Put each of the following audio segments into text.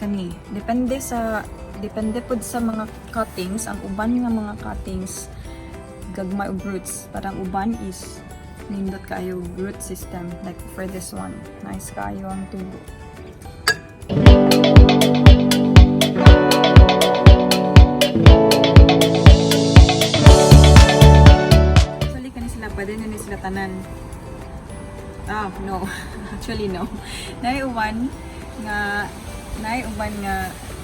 kani depende pod sa mga cuttings. Ang uban nga mga cuttings gagmay og roots, parang uban is nindot kayo root system, like for this one nice kayo ang tubo. Actually kani sila pwede na ni sila tanan. No actually no, naiuban nga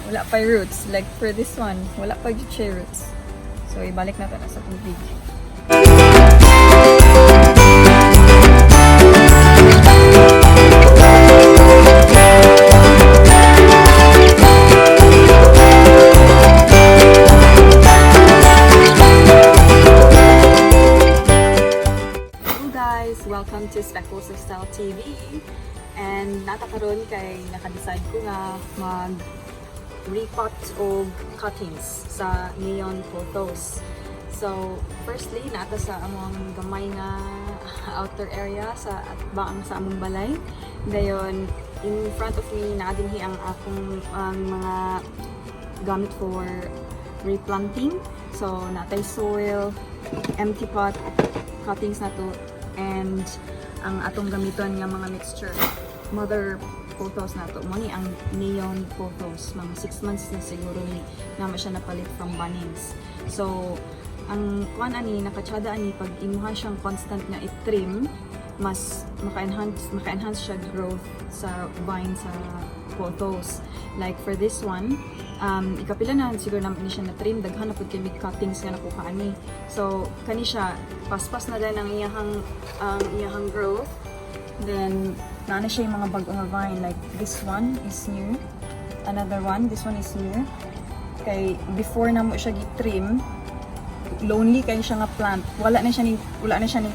wala pa roots, like for this one wala pa yung roots, so ibalik natin na sa tubig. Welcome to Speckles of Style TV, and natakaroon kay nakadecide ko nga mag-repot o cuttings sa neon Pothos. So firstly nata sa among gamay nga outer area sa baang sa among balay, dayon in front of me na dinhi ang akong mga gamit for replanting. So natay soil, empty pot, cuttings na to, and ang atong gamiton nga mga mixture, mother Pothos na to, mo ni ang neon Pothos, mga 6 months na siguro ni naman siya napalit from bunnings. So ang kuan ani nakatsada ani pag imuha siyang constant nga i-trim, mas maka-enhance siya growth sa vine sa Pothos. Like for this one, ikapila na siguro naman siya na trim, daghan na pud kay cuttings nga nakuha ani. So kani siya paspas na din ang iyahang growth. Then naana siya yung mga bag-o nga vine, like this one is new, another one, this one is new. Kay before na mo siya gi-trim, lonely kay siya nga plant, wala na siya ni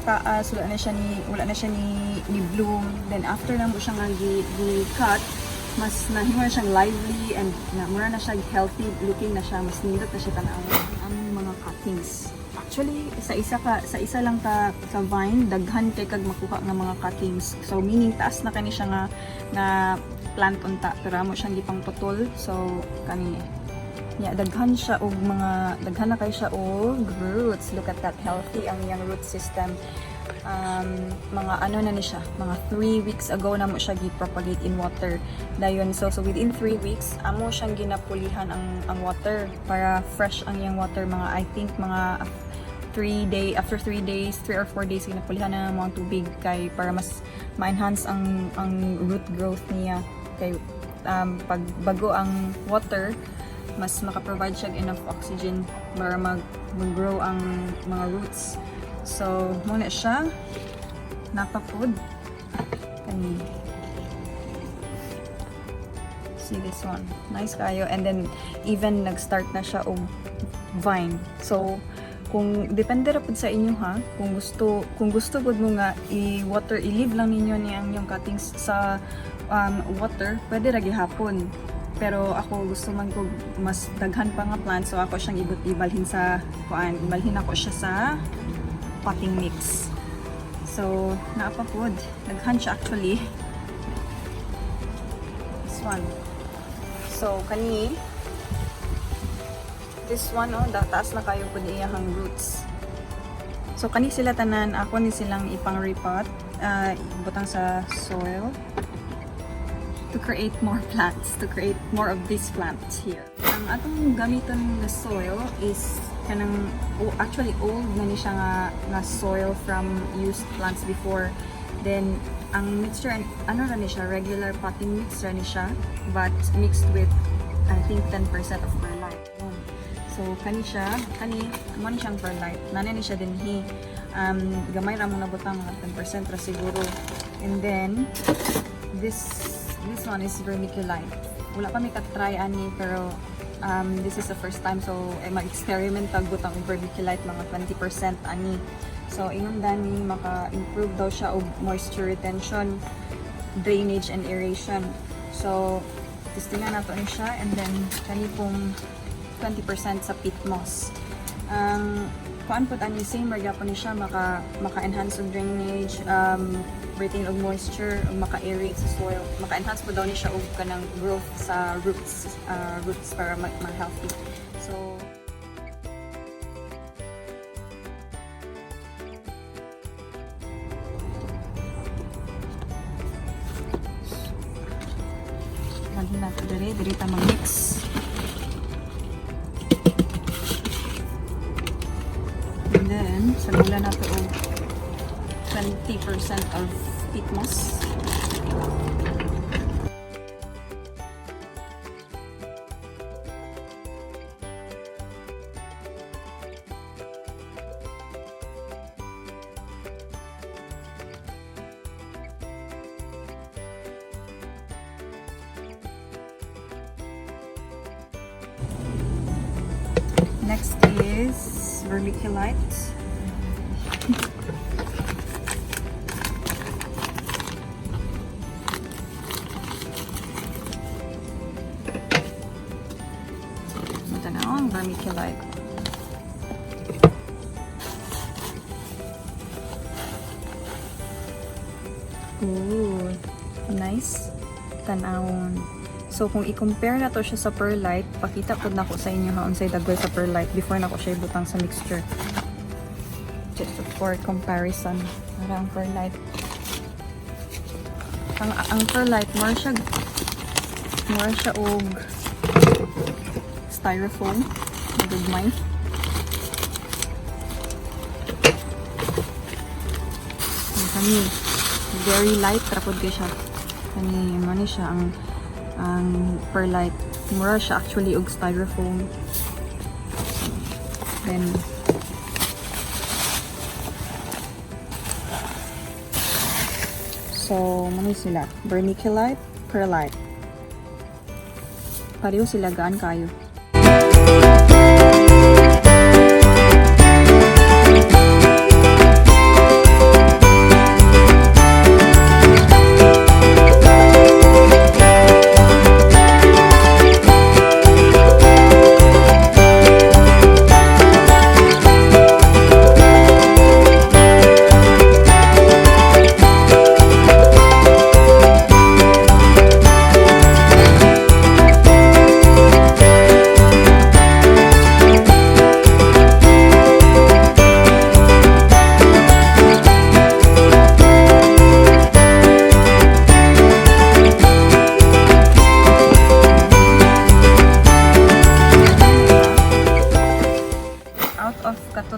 taas, wala na siya ni bloom. Then after na mo siya nga gi-cut, mas nahinga siyang lively and mura na siya healthy looking na siya, mas nindot na siya tanawon ang mga cuttings. Actually sa isa lang ka vine daghan kay kag makuha nga mga cuttings. So meaning taas na kani siya nga plant unta, pero amo siyang gipang putol. So kani daghan na kay siya og roots. Look at that, healthy ang iyang root system. Mga ano na ni siya, mga 3 weeks ago na mo siya gi-propagate in water. Dayon so within 3 weeks amo siyang ginapulihan ang water para fresh ang iyang water. Mga I think mga after 3 or 4 days ginapulihan na ang tubig kay para mas ma-enhance ang root growth niya. Kay pag bago ang water, mas maka-provide siya enough oxygen para mag-grow ang mga roots. So muna siya napapod kani. See this one, nice kayo. And then even nag-start na siya og vine. So kung depende ra pud sa inyo ha, kung gusto pud mo nga i-leave lang ninyo ang inyong cuttings sa water, pwede ra gihapon. Pero ako gusto man ko mas daghan pa nga plant, so ako siyang ibalhin sa ibalhin ako siya sa potting mix. So naapapod daghan siya actually, this one. So kani this one taas na kayo pud iyahang roots. So kani sila tanan ako ni silang ipang repot, butang sa soil to create more plants, to create more of these plants here. Ang atong gamiton nga soil is kanang actually old na ni siya nga soil from used plants before. Then ang mixture ano ra ni siya, regular potting mix ra ni siya, but mixed with I think 10% of perlite. So kani mo ni siyang perlite, nana ni siya dinhi, gamay ra mo na butang mga 10% ra siguro. And then this one is vermiculite. Wala pa may ka-try ani, pero this is the first time, so mag-experiment tag butang vermiculite mga 20% ani. So ingon dani maka-improve daw siya og moisture retention, drainage and aeration. So testingan nato ni siya, and then kani pong 20% sa peat moss. kuan po ani same ra gyapon ni siya maka-enhance og drainage, retain og moisture, maka-aerate sa soil, maka-enhance po daw ni siya og kanang growth sa roots para ma-healthy. So lagi na ito diri ta mag-mix. And then, sagula na ito og 20% of peat moss. Next is vermiculite. Ito na ang vermiculite. Ooh, nice. Tanawon. So, kung i-compare na to siya sa perlite, pakita po na ko sa inyo ha, unsay dagway sa perlite before na ko siya ibutang sa mixture. Just for comparison. Para ang perlite. Ang perlite, more siya og styrofoam. Nagugmay. Kani, very light, trapod kayo siya. Kani, mani siya ang perlite. Mura siya actually og styrofoam. Then so mani sila, vermiculite, perlite. Pareho sila gaan kayo.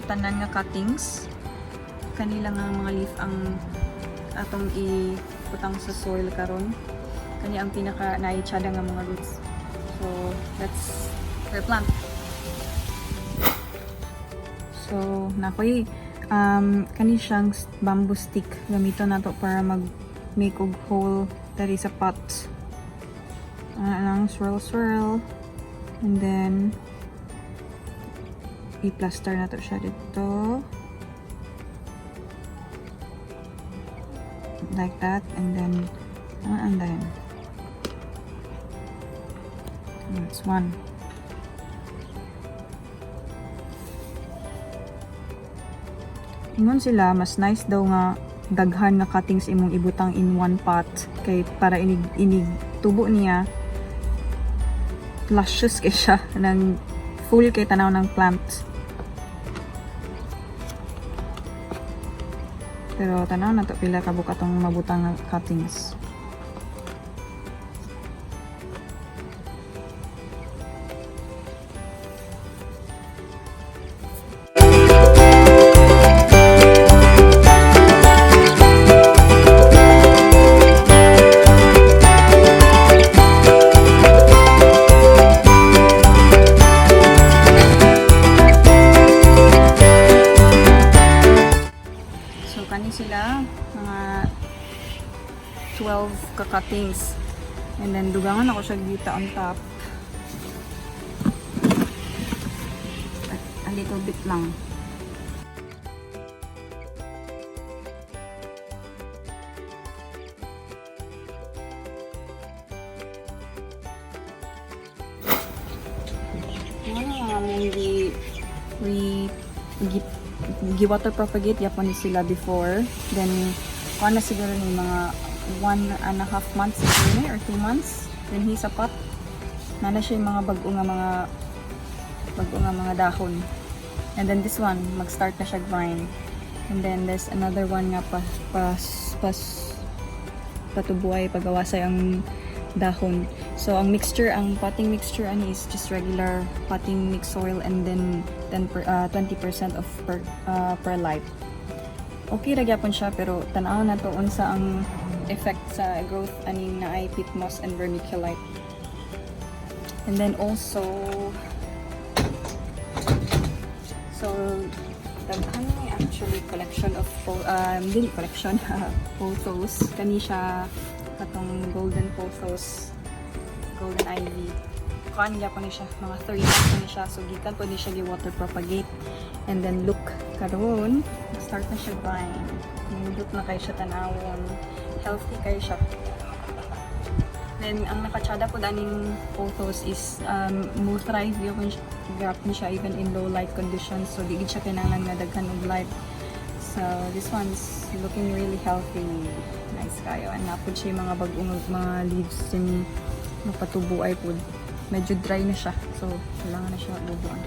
Tanan nga cuttings kanila nga mga leaf ang atong iputang sa soil karon, kani ang pinaka naitsada nga mga roots. So let's replant. So nakoy kani siyang bamboo stick, gamiton nato para mag make og hole diri sa pot. Lang swirl and then i-plaster na to siya dito. Like that. And then that's one. Ingon sila, mas nice daw nga daghan nga cuttings imong ibutang in one pot. Kay para inig tubo niya. Luscious kay siya. Nang full kay tanaw ng plant. Pero tanaw na to pila kabuk atong mabutang nga cuttings. Sila mga 12 ka-cuttings, and then dugangan ako siya gita on top a little bit lang. Ano nga hindi gi-water propagate yapon ni sila before. Then kuha na siguro ni mga 1.5 months or 2 months. Then he sa pot. Nana siya yung mga bago nga mga dahon. And then this one, mag-start na siya grind. And then there's another one nga patubuhay pagawa sa ang dahon. So ang potting mixture ani is just regular potting mix soil and then 20% of perlite. Okay ra gyapon siya pero tan-aw na to unsa ang effect sa growth ani na ay peat moss and vermiculite. And then also daghan may actually collection of pothos. Kani siya katong golden pothos, golden ivy. Kuan gyapon ni siya, mga 3 months ni siya. So gikan po ni siya gi-water propagate. And then look karon, start na siya vine. Look na kay siya tanawon. Healthy kay siya. Then ang nakatsada po daning pothos is mo thrive ni siya even in low light conditions. So di gid siya kinahanglan nga daghan og light. So this one's looking really healthy. Nice kayo. And napod siya yung mga bagong mga leaves din mapatubo ay po. Medyo dry na siya. So kailangan na siya lubuan.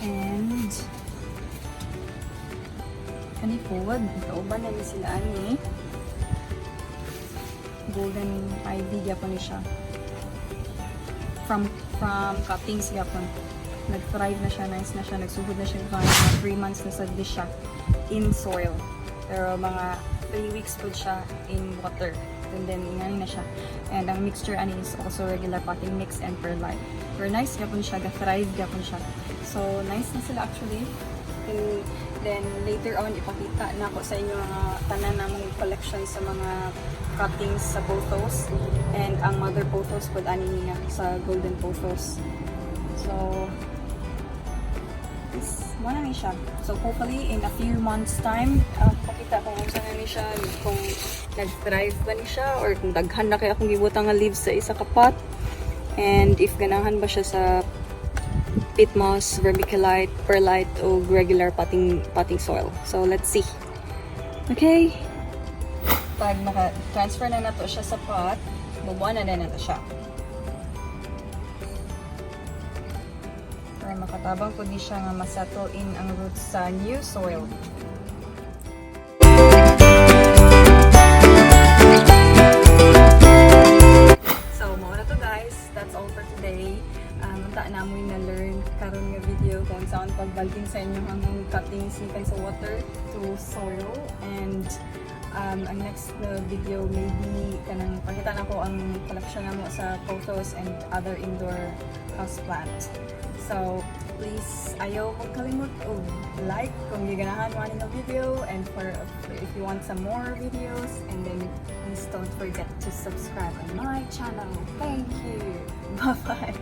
And kani pod, kauban na ni sila ani. Golden ivy gyapon ni siya. From cuttings gyapon. Nag-thrive na siya, nice na siya, nagsugod na siya mga 3 months na sa dish siya in soil. Pero mga 3 weeks po siya in water. And then ingani na siya. And ang mixture ani is also regular potting mix and perlite. Pero nice gyapon siya, ga-thrive gyapon siya. So nice na sila actually. And then later on ipakita na ako sa inyo mga tanan namong collection sa mga cuttings sa pothos and ang mother pothos pod ani niya sa golden pothos. So this one na siya. So hopefully in a few months time pakita kung unsa na ni siya, kung nag-thrive ba ni siya or kung daghan na kay akong gibutang nga leaves sa isa ka pot, and if ganahan ba siya sa peat moss, vermiculite, perlite o regular potting soil. So let's see. Okay. Pag naka-transfer na nato siya sa pot, bubuan na nato siya. Para makatabang po di siya nga masettle in ang roots sa new soil. So, mao na to guys. That's all for today. Unta na mo na learn karon nga video kung saan pagbalting sa inyo ang cutting sikan sa water to soil. And ang next na video maybe kanang pakita na ko ang collection namo sa pothos and other indoor houseplant. So please ayaw magkalimot og like kung giganahan mo ani nga video, and for if you want some more videos, and then please don't forget to subscribe on my channel. Thank you. Bye bye.